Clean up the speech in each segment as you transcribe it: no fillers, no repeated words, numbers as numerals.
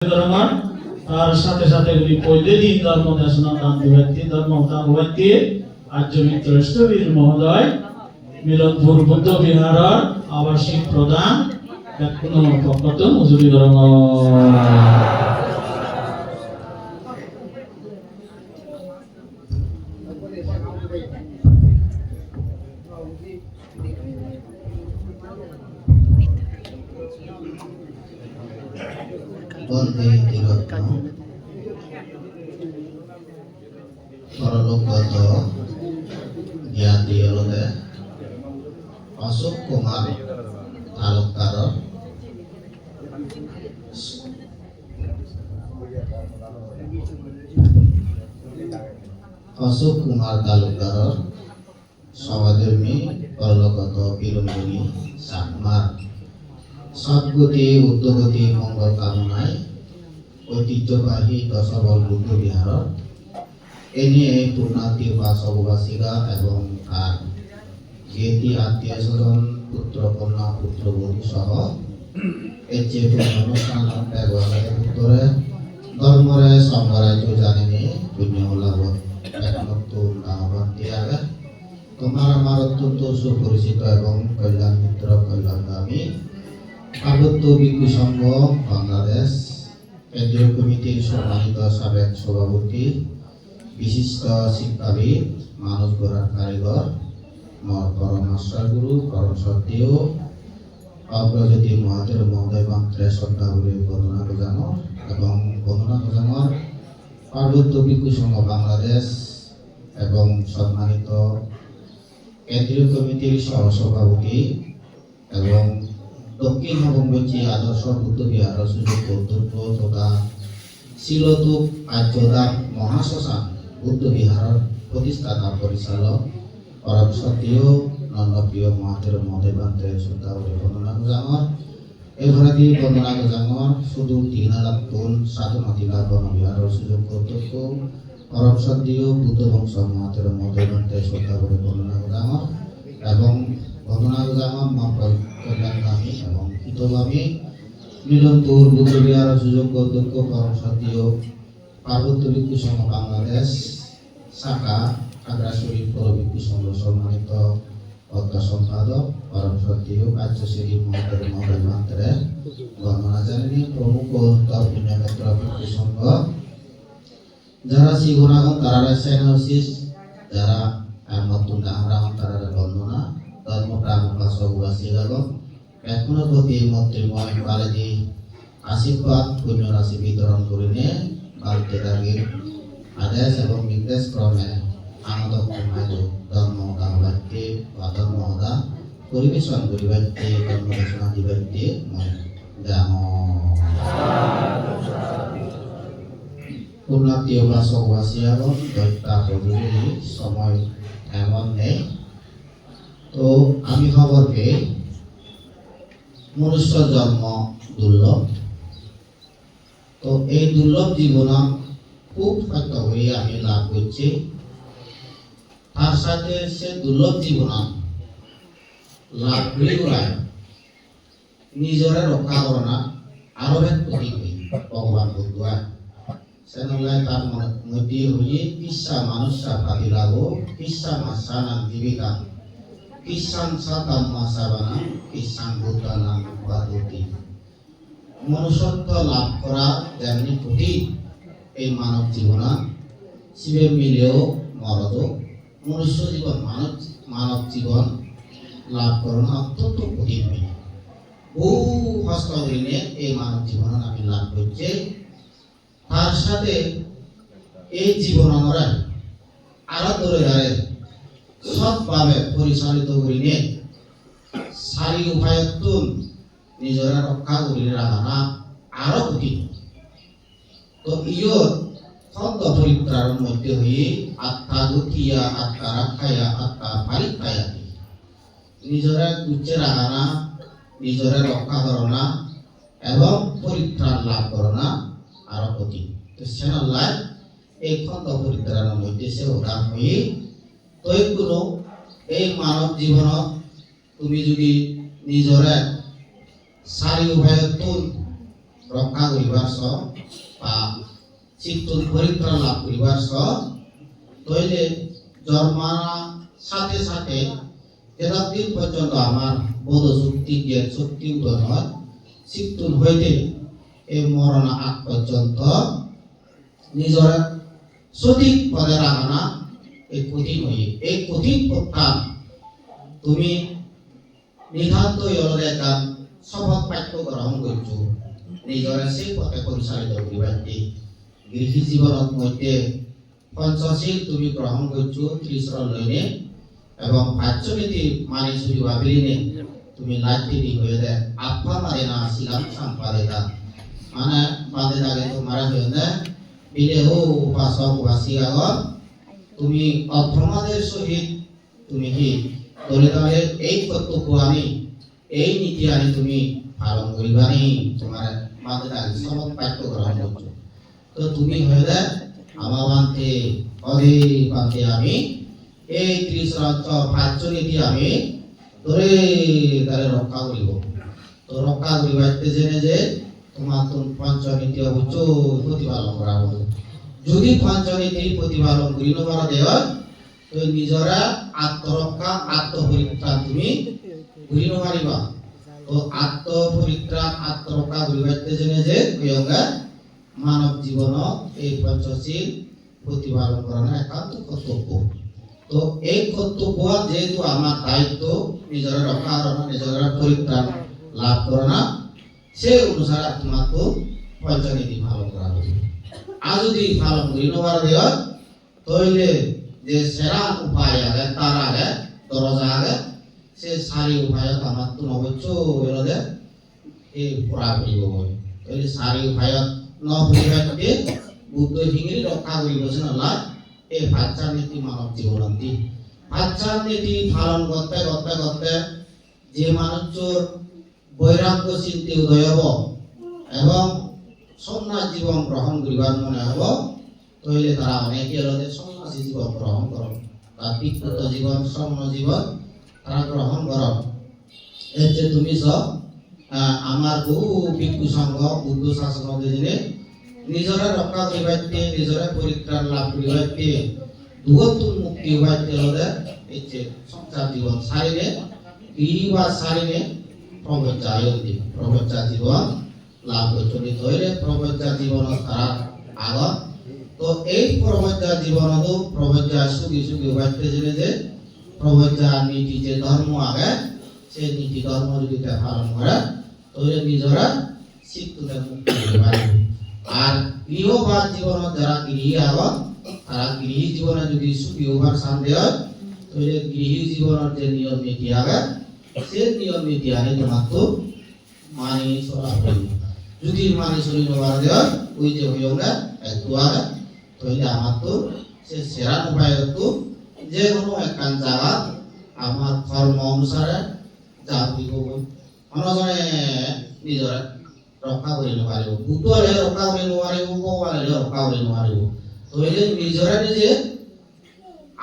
তার সাথে সাথে পৈলে দিন ধর্ম দেশনা দান ব্যক্তি ধর্ম দান ব্যক্তি আর্য মিত্র বীর মহোদয় মিলনপুর বুদ্ধ বিহারের আবাসিক প্রধান কোনো পক্ষত মজুরি ধর্ম পরলোকগত জ্ঞাতি হলদে অশোক কুমার তালুকদার সহধর্মী পরলোকগত বিলম্বনী সাতমার সদ্গতি উদ্যোগতি মঙ্গল কামনায় ঐতিহ্যবাহী দশবল বুদ্ধ বিহার এ নিয়ে পূর্ণাতি উপাসক-উপাসিকা এবং তার জ্ঞাতি আত্মীয় স্বজন পুত্র কন্যা পুত্রবধূ সহ এর যে অনুষ্ঠান ব্যবহারের উত্তরে ধর্মরে সংগ্রায় তো জানেনি পুণ্য লাভ নতুন আহ্বান দিয়ে আগে তোমার আমার অত্যন্ত সুপরিচিত এবং কল্যাণ মিত্র কল্যাণগামী পার্বত্য ভিক্ষু সংঘ বাংলাদেশ কেন্দ্রীয় কমিটির সম্মানিত সাবেক সভাপতি বিশিষ্ট শিক্ষাবিদ মানুষ গড়ার কারিগর মর পরম আশ্রয়গুরু পরম সত্যিও অগ্রজ্যোতি মহাতের মহোদয় মন্ত্রে শ্রদ্ধাগুলি বর্ণনা বোঝানো এবং বর্ণনা বোঝানোর পার্বত্য ভিক্ষু সংঘ বাংলাদেশ এবং সম্মানিত কেন্দ্রীয় কমিটির সহসভাপতি এবং দক্ষিণ নবমগঞ্জি আদর্শ বুদ্ধ বিহার সুযোগ অধ্যক্ষ তথা শিলতুক আর্যদাম মহাশ্মশান বুদ্ধ বিহার প্রতিষ্ঠাতা পরিচালক পরম সত্যিও নন্দপ্রিয় মহাতের মহোদয় বান্তে শ্রদ্ধা করে বন্দনা গোজাঙর এভাবে দিয়ে বন্দনা গোজাঙর শুধু 3,000 টন সাধনতিলা বন বিহারের সুযোগ অধ্যক্ষ পরম সত্যিও বুদ্ধ বংশ মহাতের মহোদয় বান্তে শ্রদ্ধা করে বন্দনা গোজাঙর এবং বন্দনা গোজাঙর মন্ত্রক কল্যাণগামী এবং হিতগামী মিলনপুর বুদ্ধ বিহারের সুযোগ অধ্যক্ষ পরম সত্যিও পার্বত্য ভিক্ষু সংঘ বাংলাদেশ শাখা খাগড়াছড়ি পৌর ভিক্ষু সংঘ সম্মানিত অধ্যক্ষ সম্পাদক পরম সত্যিও কার্যশ্রী মহোদয় মন্ত্রে বর্ণনা জানেনি প্রমুখ পুণ্যক্ষেত্র ভিক্ষু সংঘ যারা শিগুণাগম তারা সেনাউসিস যারা নতুন ডাঙরাগম তারা বর্ণনা ধর্মপ্রাণ উপাসক-উপাসিকাগণ এখনো প্রতি মন্ত্রীময় কালেজি আশীর্বাদ পুণ্য রাশি বিতরণ করিনে বাড়িতে দাঁড়িয়ে আদেশ এবং নির্দেশ ক্রমে আনন্দ ধর্মদা বাক্যে বা ধর্মদা পরিবেশন করিবাইতে ধর্মদেশনা দিবাইতে যাম পুণ্যার্থী উপাসক-উপাসিকাগণ দৈত্যা প্রভৃতি সময় এমন নেই তো আমি খবর পেয়ে মনুষ্য জন্ম দুর্লভ তো এই দুর্লভ জীবন খুব সত্য হয়ে আমি লাভ করছি তার সাথে সে দুর্লভ জীবন লাভ করে নিজরে রক্ষা করনা আরো এক প্রতি হই ভগবান বুদ্ধা সেনলাই তার মধ্যে হয়ে পিসা মানুষা পাতি লাগো পিসা মাসা নাম জীবিকা কিষান সাতাম মাসাবানা কিষান বুদ্ধানাম উপাধি মনুষ্যত্ব লাভ করা যেমনি কঠিন এই মানব জীবন শিবে মিলেও মরদ মনুষ্য জীবন মানব জীবন লাভ করা অত্যন্ত কঠিন হয়ে বহু কষ্ট হইলে এই মানব জীবন আমি লাভ করছি তার সাথে এই জীবন আমরা আরো ধরে দাঁড়ে সৎভাবে পরিচালিত করিলে সারি উপায়ত নিজরা রক্ষা করিলে রাখা আরো কঠিন তো ইয়ত শব্দ পরিত্রাণের মধ্যে হয়ে আত্মা দুঃখিয়া আত্মা রাখায়া আত্মা পারিত্রায়া নিজরা গুচ্ছে রাখা নিজরা রক্ষা করনা এবং পরিত্রাণ লাভ করনা আরো কঠিন তো সেনাল্লাহ এই খন্দ পরিত্রাণের মধ্যে সে উদাহরণ হয়ে তই কোনো এই মানব জীবনত তুমি যদি নিজরে চাৰিওফালে রক্ষা করিবার বা চিত্তন পরিত্রাণ লাভ করিবার তৈলে জন্মানা সাথে সাথে যতদিন পর্যন্ত আমার বোধ শক্তি জ্ঞান শক্তি উদয় হয় চিত্তন হইতে এই মরণ আগ পর্যন্ত নিজের সঠিক পদে রাখানা এই কঠিন হয়ে এই কঠিন প্রত্যান তুমি নিধান্ত একটা শপথ বাক্য গ্রহণ করছো নিজের সেই পথে পরিচালিত করিবারটি গৃহী জীবনত মধ্যে পঞ্চশীল তুমি গ্রহণ করছো ত্রিশরণ লইনে এবং পাঁচনীতি মানি চলিবা বেরিনে তুমি লাইটি হয়ে দেয় আফা মারে না শিলাম সম্পাদে তা মানে বাদে থাকে তোমার হয়ে দেয় বিলে হো উপাসক উপাসী আগত তুমি অভ্রমাদের সহিত তুমি কি দলিতাদের এই কর্তব্য আনি এই নীতি আনি তুমি পালন করিবানি তোমার মাঝে থাকে শপথ বাক্য গ্রহণ করছো তো তুমি হয়ে দেয় আমার বান্তে অধে বান্তে আমি এই ত্রিশরাজ্য পাঁচনীতি আমি ধরে তারে রক্ষা করিব তো রক্ষা করিবাইতে জেনে যে তোমার তো পঞ্চনীতি অবশ্যই প্রতিপালন করা হবে যদি পঞ্চনীতি প্রতিপালন করি নবার দেওয়া তো নিজরা আত্মরক্ষা আত্মপরিত্রাণ তুমি করি নপারিবা তো আত্মপরিত্রাণ আত্মরক্ষা করিবাইতে জেনে যে মানব জীবন এই পঞ্চশীল প্রতিপালন করা একান্ত কর্তব্য তো এই কর্তব্য যেহেতু আমার দায়িত্ব নিজের রক্ষা করা নিজের পরিত্রাণ লাভ করা না সে অনুসারে তোমার তো পঞ্চনীতি পালন করা হবে আর যদি পালন করি নবার দেওয়া তাহলে যে সেরা উপায় আগে তার আগে দরজা আগে সে সারি উপায় আমার তো নবচ্চ এলে এই পড়া করিব তাহলে সারি উপায় নপরিবারকে বুদ্ধ হিঙি রক্ষা করিবছেন আল্লাহ এই ভাচ্চা নীতি মানব জীবনন্তি ভাচ্চা নীতি পালন করতে করতে করতে যে মানুষের বৈরাগ্য চিন্তি উদয় হব এবং সন্ন্যাস জীবন গ্রহণ করিবার মনে হব তাহলে তারা অনেকে হলে সন্ন্যাসী জীবন গ্রহণ কর তার বিকৃত জীবন স্বর্ণ জীবন তারা গ্রহণ কর এর যে তুমি সব আমার বহু ভিক্ষু সংঘ বুদ্ধ শাসন জেনে নিজরা রক্ষা করিবাইতে নিজরা পরিত্রাণ লাভ করিবাইতে দুগতুন মুক্তি হইতে হলে এই যে সংসার জীবন সারিনে গৃহীবা সারিনে প্রবজ্জা জীবন লাভ চলিত হইলে প্রবজ্জা জীবন তারা আগত তো এই প্রবজ্জা জীবন প্রবজ্জা সুখী সুখী হইতে জেনে যে প্রবজ্জা নীতি যে ধর্ম আগে সেই নীতি ধর্ম যদি পালন করে তাহলে নিজরা চিত্ততে মুক্তি হতে পারবে আর গৃহবাদ জীবন যারা গৃহী আগত তারা গৃহী জীবনে যদি সুখী হবার শান্তি হয় তাহলে গৃহী জীবনের যে নিয়ম নীতি আগে সে নিয়ম নীতি আগে তোমার তো মানি চলা হইব যদি মানি চলি নবার দেওয়া ওই যে হইও না একটু আগে তাহলে আমার তো সে সেরা উপায় তো যে কোনো একখান জায়গা আমার ধর্ম অনুসারে যা দিব অনজনে নিজরে রক্ষা কৰি নোৱাৰিব বুদ্ধলে ৰক্ষা কৰি নোৱাৰিব ভগৱানে ৰক্ষা কৰি নোৱাৰিব তো এই নিজৰে নিজে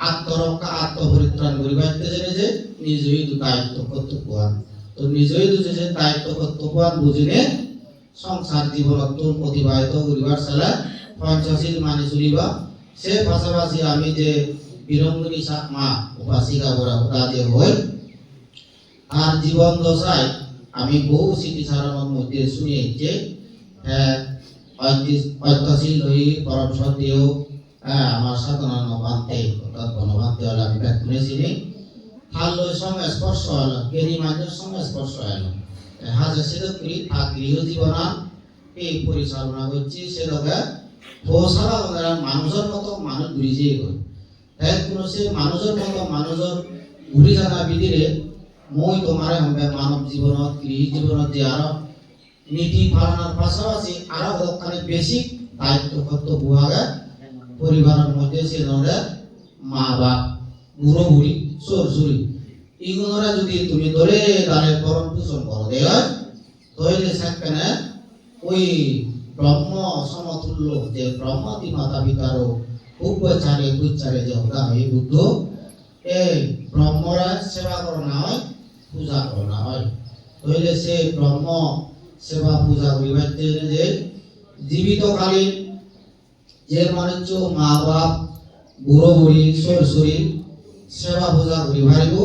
আত্মরক্ষা আত্মপরিত্রাণ করিবাইতে জেনে যে নিজেই দায়িত্ব কর্তব্যবান তো নিজেই যে দায়িত্ব কর্তব্যবান বুঝিনে সংসার জীবনত অতিবাহিত করিবার সালা পঞ্চশীল মানি চলিবা সে পাশাপাশি আমি যে বিরঙ্গিনী মা উপাসিকা বড়া ওটা যে হই আর জীবন দশায় আমি বহু স্মৃতিচারণের মধ্যে শুনিয়েছি অত্যশীল হই পরম সত্যেও আমার সাধনা নবান্তে অর্থাৎ বনবান্তে হলে আমি শুনেছি থাল লই সঙ্গে স্পর্শ হল গেরি মানুষের সঙ্গে স্পর্শ হল হাজার সেদকরি থাক গৃহ জীবনা এই পরিচালনা করছি সেদকে পৌঁছাবা মানুষের মতো মানুষ ঘুরি যেয়ে গই তাই কোনো সে মানুষের মতো মানুষের ঘুরি জানা বিধিরে মই তোমারে হবে মানব জীবনত গৃহী জীবনত যে আরো নীতি পালনের পাশাপাশি আরো ওখানে বেশি দায়িত্ব কর্তব্য আগে পরিবারের মধ্যে সে ধরে মা বাপ বুড়ো বুড়ি চোর চুরি এইগুলোরা যদি তুমি ধরে তাদের ভরণ পোষণ করো দেয় তাহলে সেখানে ওই ব্রহ্ম সমতুল্য যে ব্রহ্মতি মাতা পিতারও উপচারে উচ্চারে যে হতা হয় বুদ্ধ এই ব্রহ্মরা সেবা করা হয় পূজা করা হয় তাহলে সে ব্রহ্ম সেবা পূজা করিবার যে জীবিতকালীন যে মানুষ মা বাপ বুড়ো বুড়ি সরসরি সেবা পূজা করি ভারিব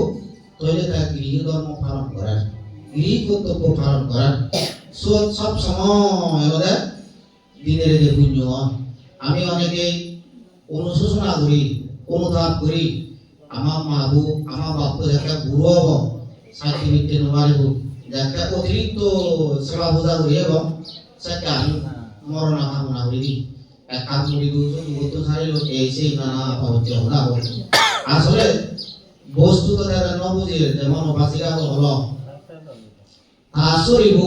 তৈলে তার গৃহ ধর্ম পালন করার গৃহ কর্তব্য পালন করার সব সময় ওদের দিনের যে পুণ্য আমি অনেকে অনুশোচনা করি অনুতাপ করি আমার মাবু আমার বাপ যাকে বুড়ো হব সাথে মিটতে নোৱাৰিব যাকে অতিরিক্ত সেবা পূজা করি এবং সেটা আমি মরণ কামনা করি এক কাম করি দুটো ছাড়িল এই সেই নানা হচ্ছে ওরা আসলে বস্তু তো তারা ন বুঝিয়ে যেমন বাসিকা হল আসরিব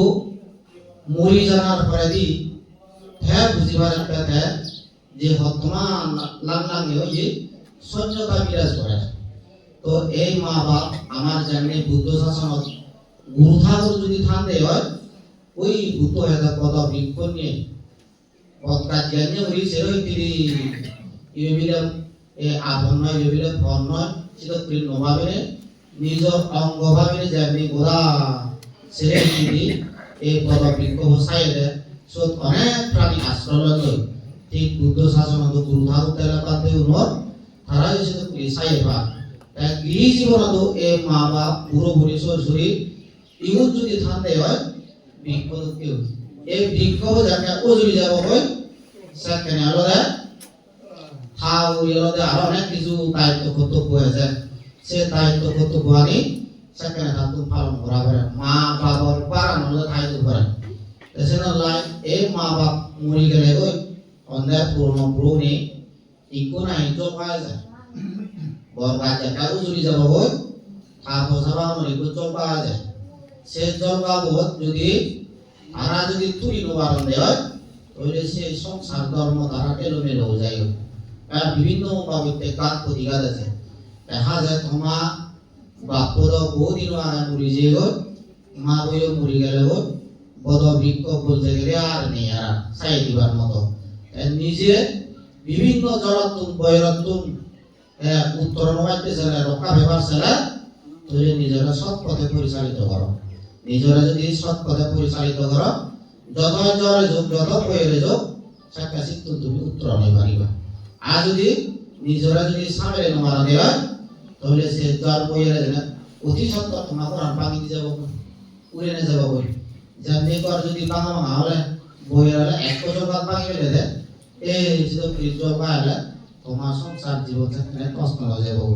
মরি জানার পরে দি হ্যাঁ বুঝিবার একটা যে বর্তমান লাংলাঙে যে সহ্যতা বিরাজ করে তো এই মা বাপ আমার জানি বুদ্ধ শাসনত গুরু ঠাকুর যদি থান দেয় হয় ওই বুদ্ধ হেদা পদ বৃক্ষ নিয়ে পদকাজ্ঞানে উড়ি সেরই তিনি ইবিলে আপন নয় ইবিলে ফল নয় সেটা প্রিয় নভাবে নিজ অঙ্গ ভাবে যেমনি গোড়া সেরে তিনি এই পদ বৃক্ষ বসাই দেয় সত অনেক প্রাণী আশ্রয় লয় ঠিক বুদ্ধ শাসনত গুরু ঠাকুর তেলা পাতে উন্নত তারা এসে সাই বা গৃহ জীবনত এই মা বাপ বুড়ো বুড়ি সরসরি ইহুত যদি থান দেয় হয় বৃক্ষ কেউ এই বৃক্ষ যাকে ওজুরি যাব হয় সেখানে আলাদা হাও আলাদা আরো অনেক কিছু দায়িত্ব কর্তব্য আছে সে দায়িত্ব কর্তব্য আনি সেখানে তাকে পালন করা হয় মা বাবার পালন হলে দায়িত্ব করে এছাড়া এই মা বাপ মরি গেলে ওই অন্যায় পুরনো পুরনি ইকো নাই যোগ পাওয়া যায় বরগাছ যাকে ওজুরি যাব হয় তারপর যাবা মরিকো যোগ পাওয়া যায় সে যোগ বাবদ যদি তারা যদি তুলি নিবারণ দেয় তাহলে সে সংসার ধর্ম তারা এলোমেলো হয়ে যায় বিভিন্ন বাবদে কাজ প্রতিঘাত আছে দেখা যায় তোমা বাপদ বহুদিন আগে মরি যে গো মা বইও মরি গেলে গো বদ বৃক্ষ বলতে গেলে আর নেই আর সাই দিবার মতো নিজে বিভিন্ন জড়াতুন বৈরতুন উত্তরণ হইতে চলে রক্ষা ব্যবহার চলে তাহলে নিজেরা সৎ পথে পরিচালিত করো নিজেরা যদি সৎ পথে পরিচালিত করো যত জ্বরে যোগ যত বইরে যোগ সেটা শিক্ষণ তুমি উত্তরণ হয়ে পারিবা আর যদি নিজেরা যদি সামনে মারা দেওয়া তাহলে সে জ্বর বইরে যায় অতি সত্য তোমার কোরআন পানি দিয়ে যাবো উড়ে নিয়ে যাবো বই যেমনি কর যদি বাঙা ভাঙা হলে বইয়ের এক বছর বাদ ভাঙি ফেলে দেয় এই জ্বর পাইলে তোমার সংসার জীবন সেখানে কষ্ট হয়ে যাবো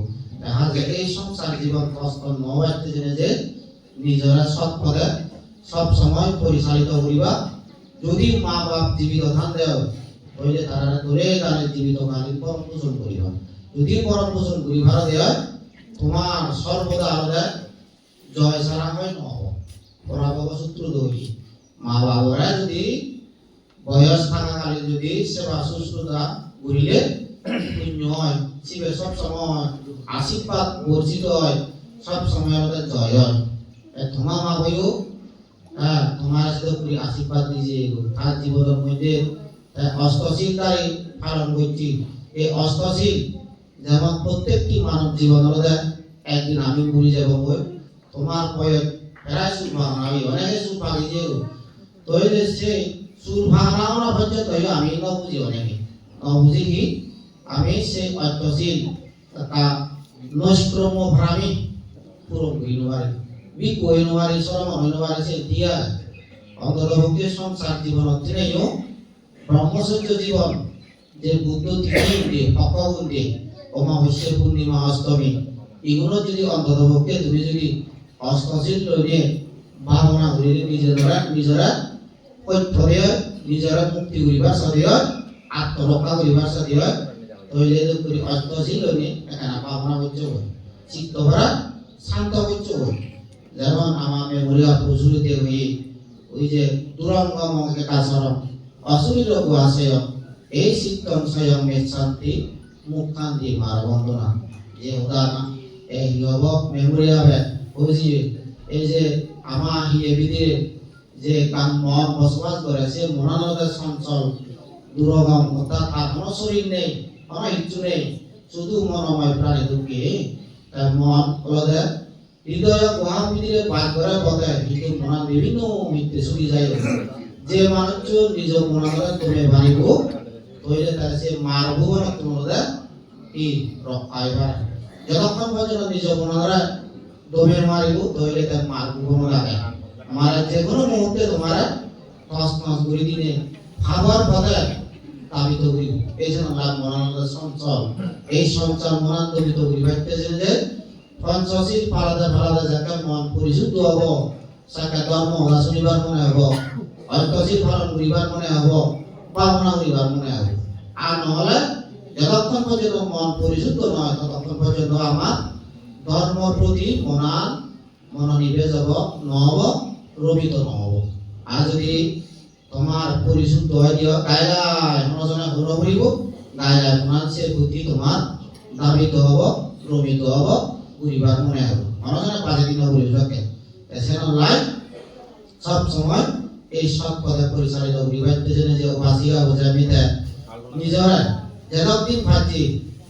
দেখা যায় এই সংসার জীবন কষ্ট নবাইতে জেনে যে নিজেরা সৎ পথে সব সময় পরিচালিত করিবা যদি মা বাপ জীবিত থান দেও তাহলে তারা ধরে তাদের জীবিত কালীন পরম পোষণ করিবা যদি পরম পোষণ করিবার দেয় তোমার সর্বদা আলাদা জয় সারা হয় নহব পরাভব সূত্র দই মা বাবারা যদি বয়স থাকাকালীন যদি সেবা শুশ্রূষা করিলে পুণ্য হয় শিবের সব সময় আশীর্বাদ বর্জিত হয় সব সময় আমাদের জয় হয় তোমার মা বইও তোমার সাথে আশীর্বাদ দিয়েছে তার জীবনের মধ্যে অষ্টশীল তাই পালন করছি এই অষ্টশীল যেমন প্রত্যেকটি মানব জীবনের একদিন আমি মরি যাব বই তোমার বয়স প্রায় সুর ভাঙা আমি অনেকে সুর ভাঙি যে তৈলে সে সুর ভাঙাও না পর্যন্ত আমি ন বুঝি অনেকে ন বুঝি কি আমি সেই অষ্টশীল তা নৈষ্ক্রম ভ্রামি পূরণ করি নোয়ারি বিক হই নোয়ারি শ্রম হই নোয়ারি সে দিয়া অন্তর্ভুক্ত সংসার জীবন তিনিও ব্রহ্মচর্য জীবন যে বুদ্ধ তিথি দিয়ে ফকগুণ দিয়ে অমাবস্যা পূর্ণিমা অষ্টমী এগুলো যদি অন্তর্ভুক্ত তুমি যদি অষ্টশীল নিয়ে ভাবনা করিলে নিজেরা পথে নিজেরা মুক্তি করিবার সাথে আত্মরক্ষা করিবার সাথে তৈলে করি অষ্টশীল নিয়ে এখানে ভাবনা করছে চিত্ত ভরা শান্ত করছে যেমন আমার মেমোরিয়া প্রচুরিতে হয়ে ওই যে দুরঙ্গম কাছরম অসুরির গুয়াশয় এই শিক্ষণ স্বয়ং শান্তি মুখান্তি মার বন্দনা যে উদাহরণ এই যুবক মেমোরিয়া বুঝিয়ে এই যে আমার হিয়ে বিদিরে যে কান মন বসবাস করে সে মনানদের সঞ্চল দুরগম অর্থাৎ তার কোনো শরীর নেই কোনো ইচ্ছু নেই শুধু মনময় প্রাণী দুঃখী মন ওদের হৃদয় মহামিতিরে পাঠ করা বতায় কিন্তু মনা বিভিন্ন মিত্রে শুনি যায় যে মানুষ নিজ মনা করে তুমি মারিব তৈলে তার সে মারবো না তোমরা কি রক্ষাইবার যতক্ষণ পর্যন্ত নিজ মনা করে তুমি মারিব তৈলে তার মারবো না লাগে মারা যে কোনো মুহূর্তে তোমার টস টস করে দিনে খাবার বতায় তাবিত করিব এই জন্য লাভ মনানন্দ সঞ্চল এই সঞ্চল মনানন্দিত করি ভাবতেছেন যে পঞ্চশীল পালাদা পালাদা যাকে মন পরিশুদ্ধ হব সাকা ধর্ম ওরা শুনিবার মনে হব অন্তশীল পালন করিবার মনে হব পাবনা করিবার মনে হব আর নহলে যতক্ষণ পর্যন্ত মন পরিশুদ্ধ নয় ততক্ষণ পর্যন্ত আমার ধর্মর প্রতি মনোনিবেশ হব নহব রমিত নহব আর যদি তোমার পরিশুদ্ধ হয়ে দিও গায়লায় মনোজনা গ্রহণ করিব গায়লায় মনাংশের প্রতি তোমার দাবিত হব রমিত হব পরিবার মনে হবে মনোজনা পাঁচে দিন পরিবারকে এছাড়া লাই সব সময় এই সব পথে পরিচালিত বিবাহিত জন্য যে উপাসিকা বোঝামিতে নিজরা যতদিন ভাজি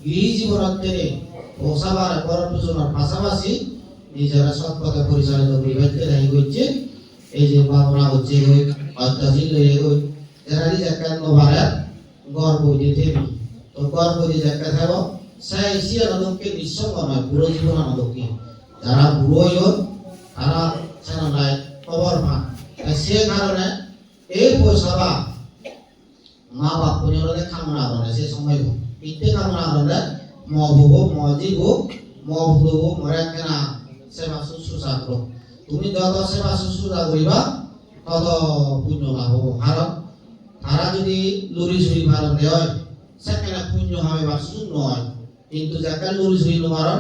গৃহী জীবনত তেনে ওসাবার পরপুজনের পাশাপাশি নিজেরা সব পথে পরিচালিত বিবাহিত হয়ে গেছে এই যে বাবরা হচ্ছে গই অত্যাশীল হয়ে গই যারা যাকে নবারে গর্ব দিতে তো গর্ব দিয়ে যাকে থাকো সেই সিয়া নদকে নিঃসঙ্গ নয় বুড়ো জীবন নদকে যারা বুড়ো হইল তারা সেনালাই খবর পান সে কারণে এই পয়সাবা মা বাপ পরিবারে কামনা করে সে সময় ইতে কামনা করে মহবুব মজিব মহবুব মরে কেনা সেবা শুশ্রূষা করো তুমি যত সেবা শুশ্রূষা করিবা তত পুণ্য লাভ হব কারণ তারা যদি লুরি চুরি ভারত দেয় সেখানে পুণ্য হবে বা সুযোগ নয় কিন্তু যাকে লুরি চুরি নমারণ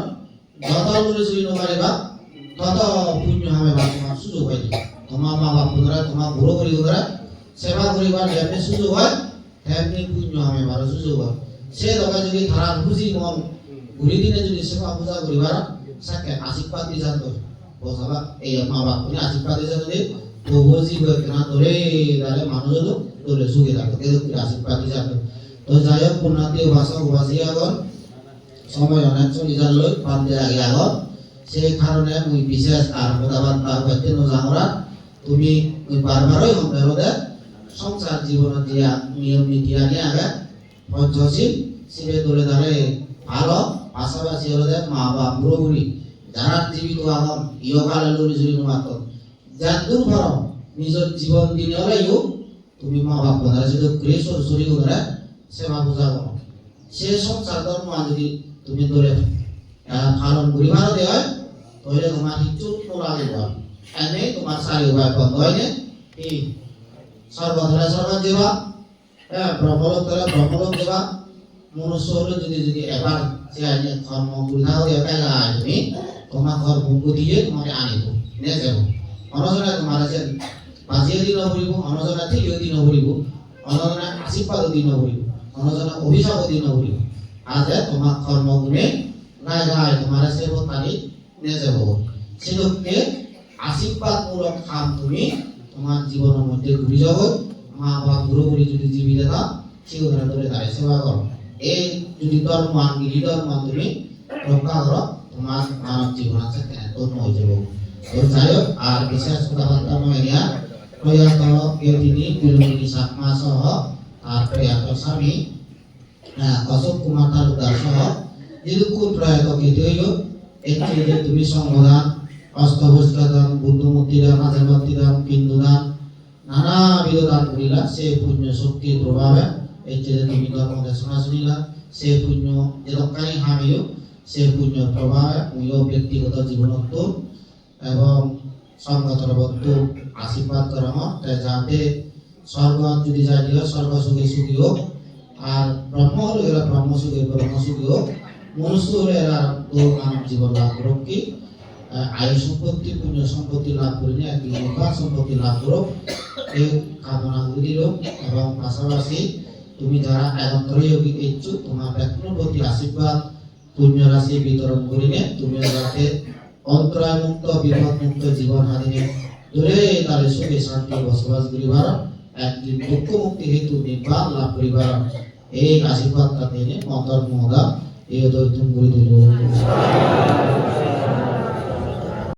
যত লুরি চুরি নমারিবা তত পুণ্য হবে বা তোমার সুযোগ হয় তোমার মা বাপ দ্বারা তোমার বুড়ো করি দ্বারা সেবা করিবার যেমনি সুযোগ হয় তেমনি পুণ্য হবে বা সুযোগ হয় সে দোকা যদি তারা খুশি মন ঘুরি দিনে যদি সেবা পূজা করিবার সাকে আশীর্বাদ দিয়ে যান বোঝাবা এই মা বাপ তুমি আশীর্বাদ দিয়ে যান প্রভু জীব কেনা ধরে দাঁড়ে মানুষ ধরে সুখে থাকো এদের আশীর্বাদ দিয়ে যান তো যাই হোক পুণ্যার্থী ভাষা উপাসী আগন সময় অনেক চলি যাল পান্তে আগে আগত সেই কারণে মুই বিশেষ আর মোদাবাদ পার করতে নজামরা তুমি মুই বারবারই হমে সংসার জীবন দিয়া নিয়ম নীতি আনি আগে পঞ্চশীল শিবে ধরে ধরে ভালো পাশাপাশি হলে মা বাপ বুড়ি যারা জীবিত আগম ইহকালে লড়ি চুরি মাত্র যাদুর ভার নিজের জীবন দিনে হলেও তুমি মা বাপ ধরে যদি গৃহ চুরি ধরে সেবা পূজা করো সে সংসার ধর্ম যদি তুমি ধরে পালন করিবার দেয় তাহলে তোমার কিছু লাগবে এনে তোমার চারি উপায় বন্ধ হয় না এই সর্বধরা সর্ব দেবা ব্রহ্মলোক ধরে ব্রহ্মলোক দেবা মনুষ্য হলে যদি এবার সে আইনে ধর্ম বুঝাও একাই তুমি তোমার ঘর ভঙ্গ দিয়ে তোমাকে আনিব নিয়ে যাব অনজনা তোমার আছে বাজিয়ে দিন নবরিব অনজনা ঠিকও দিন নবরিব অনজনা আশীর্বাদ দিন নবরিব অনজনা অভিশাপ দিন নবরিব আজ তোমার কর্মগুণে গায়ে গায়ে তোমার সেবতানি নিয়ে যাব সেদিকে আশীর্বাদমূলক কাম তুমি তোমার জীবনের মধ্যে ঘুরে যাব মা বাপ বুড়ো বুড়ি যদি জীবিত দাও সেও ধরে ধরে দাঁড়িয়ে সেবা করো এই যদি ধর্ম গিরি ধর্ম তুমি রক্ষা করো তোমার মানব জীবন আছে ধন্য হয়ে যাব তো যাই হোক আর বিশেষ কথাবার্তা নয় নিয়া প্রয়াত তিনি বিরোধী সাকমা সহ আর প্রয়াত স্বামী অশোক কুমার তালুকদার সহ যেটুকু প্রয়াত কেতৈয় একটি যে তুমি সংবিধান অষ্টভুষ্টাদান বুদ্ধমূর্তি দান আচার্যমূর্তি দান বিন্দু দান নানাবিধ দান করিলা সে পুণ্য শক্তির প্রভাবে একটি যে তুমি ধর্ম দেশনা শুনিলা সে পুণ্য যে রক্ষাই হামিও সে পুণ্য প্রভাবে তুমিও ব্যক্তিগত জীবনত এবং সংগঠন বদ্ধ আশীর্বাদ করম যাতে স্বর্গ যদি যাই দিও স্বর্গ সুখী সুখী হোক আর ব্রহ্ম হলে এরা ব্রহ্ম সুখী ব্রহ্ম সুখী হোক মনুষ্য হলে এরা মানব জীবন লাভ করুক কি আয়ু সম্পত্তি পুণ্য সম্পত্তি লাভ করিনি একটি সম্পত্তি লাভ করুক এই কামনা করে দিল এবং পাশাপাশি তুমি যারা একত্রই ইচ্ছুক তোমার ব্যক্তির প্রতি আশীর্বাদ পুণ্য রাশি বিতরণ করিলে তুমি যাতে অন্তরায় মুক্ত বিপদ মুক্ত জীবন হারিয়ে দূরে তারে সুখে শান্তি বসবাস করিবার একদিন দুঃখ মুক্তি হেতু নির্বাণ লাভ করিবার এই আশীর্বাদ তাতে মন্তর মহোদয় এই দৈত্যম করে দিল